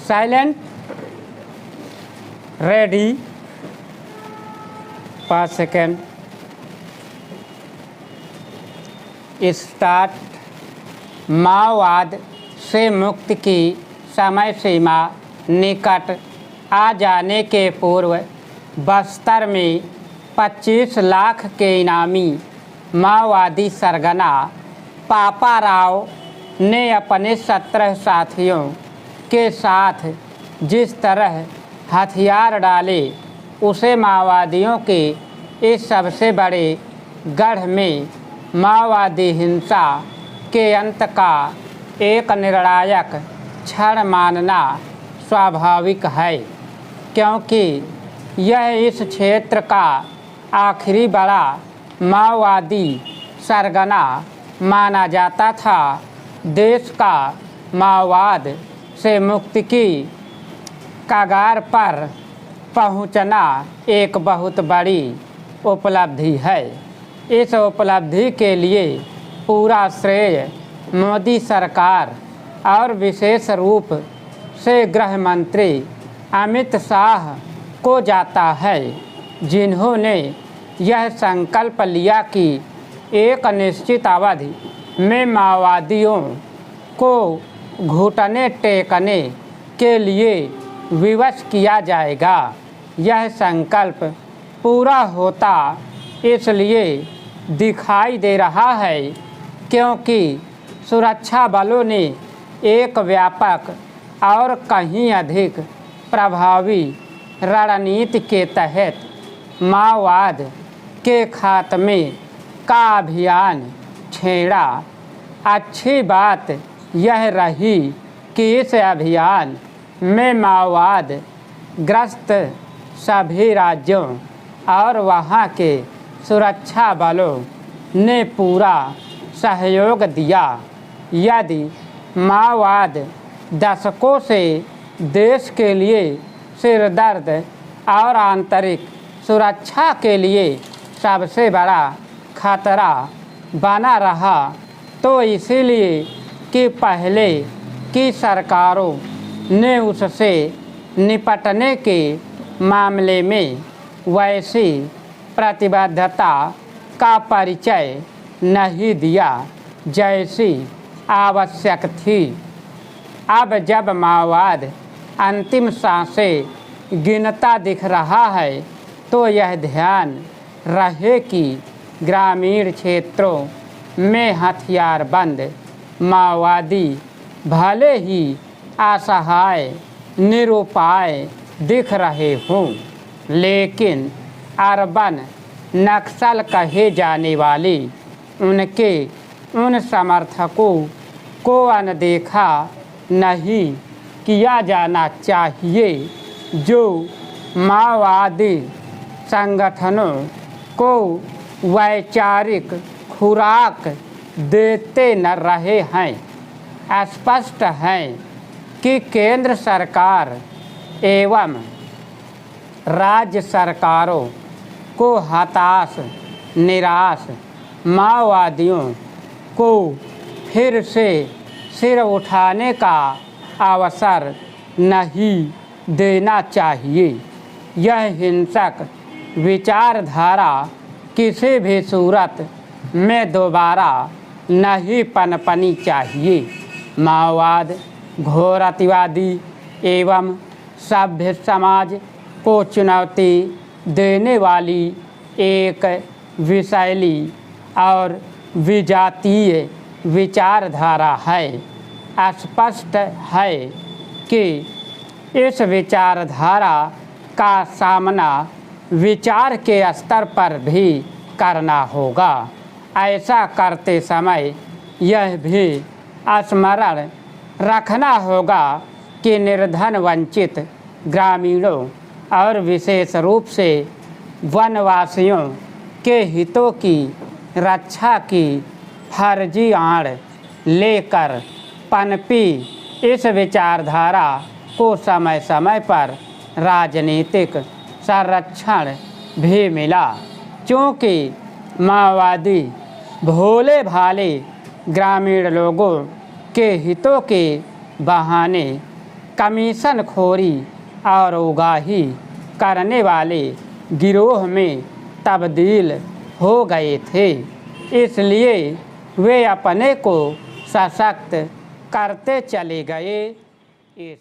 Silent ready 5 second start. माओवाद से मुक्ति की समय सीमा निकट आ जाने के पूर्व बस्तर में 25 लाख के इनामी माओवादी सरगना पापा राव ने अपने 17 साथियों के साथ जिस तरह हथियार डाले उसे माओवादियों के इस सबसे बड़े गढ़ में माओवादी हिंसा के अंत का एक निर्णायक क्षण मानना स्वाभाविक है, क्योंकि यह इस क्षेत्र का आखिरी बड़ा माओवादी सरगना माना जाता था। देश का माओवाद से मुक्ति की कगार पर पहुंचना एक बहुत बड़ी उपलब्धि है। इस उपलब्धि के लिए पूरा श्रेय मोदी सरकार और विशेष रूप से गृह मंत्री अमित शाह को जाता है, जिन्होंने यह संकल्प लिया कि एक निश्चित अवधि में माओवादियों को घुटने टेकने के लिए विवश किया जाएगा। यह संकल्प पूरा होता इसलिए दिखाई दे रहा है क्योंकि सुरक्षा बलों ने एक व्यापक और कहीं अधिक प्रभावी रणनीति के तहत माओवाद के खात्मे का अभियान छेड़ा। अच्छी बात यह रही कि इस अभियान में माओवाद ग्रस्त सभी राज्यों और वहां के सुरक्षा बलों ने पूरा सहयोग दिया। यदि माओवाद दशकों से देश के लिए सिरदर्द और आंतरिक सुरक्षा के लिए सबसे बड़ा खतरा बना रहा तो इसीलिए कि पहले की सरकारों ने उससे निपटने के मामले में वैसी प्रतिबद्धता का परिचय नहीं दिया जैसी आवश्यक थी। अब जब माओवाद अंतिम सांसें गिनता दिख रहा है तो यह ध्यान रहे कि ग्रामीण क्षेत्रों में हथियारबंद माओवादी भले ही असहाय निरुपाय दिख रहे हों, लेकिन अर्बन नक्सल कहे जाने वाले उनके उन समर्थकों को अनदेखा नहीं किया जाना चाहिए जो माओवादी संगठनों को वैचारिक खुराक देते न रहे हैं। स्पष्ट है कि केंद्र सरकार एवं राज्य सरकारों को हताश निराश माओवादियों को फिर से सिर उठाने का अवसर नहीं देना चाहिए। यह हिंसक विचारधारा किसी भी सूरत में दोबारा नहीं पनपनी चाहिए। माओवाद घोर अतिवादी एवं सभ्य समाज को चुनौती देने वाली एक विषैली और विजातीय विचारधारा है। स्पष्ट है कि इस विचारधारा का सामना विचार के स्तर पर भी करना होगा। ऐसा करते समय यह भी स्मरण रखना होगा कि निर्धन वंचित ग्रामीणों और विशेष रूप से वनवासियों के हितों की रक्षा की फर्जी आड़ लेकर पनपी इस विचारधारा को समय समय पर राजनीतिक संरक्षण भी मिला, क्योंकि माओवादी भोले भाले ग्रामीण लोगों के हितों के बहाने कमीशन खोरी और उगाही करने वाले गिरोह में तब्दील हो गए थे। इसलिए वे अपने को सशक्त करते चले गए। इस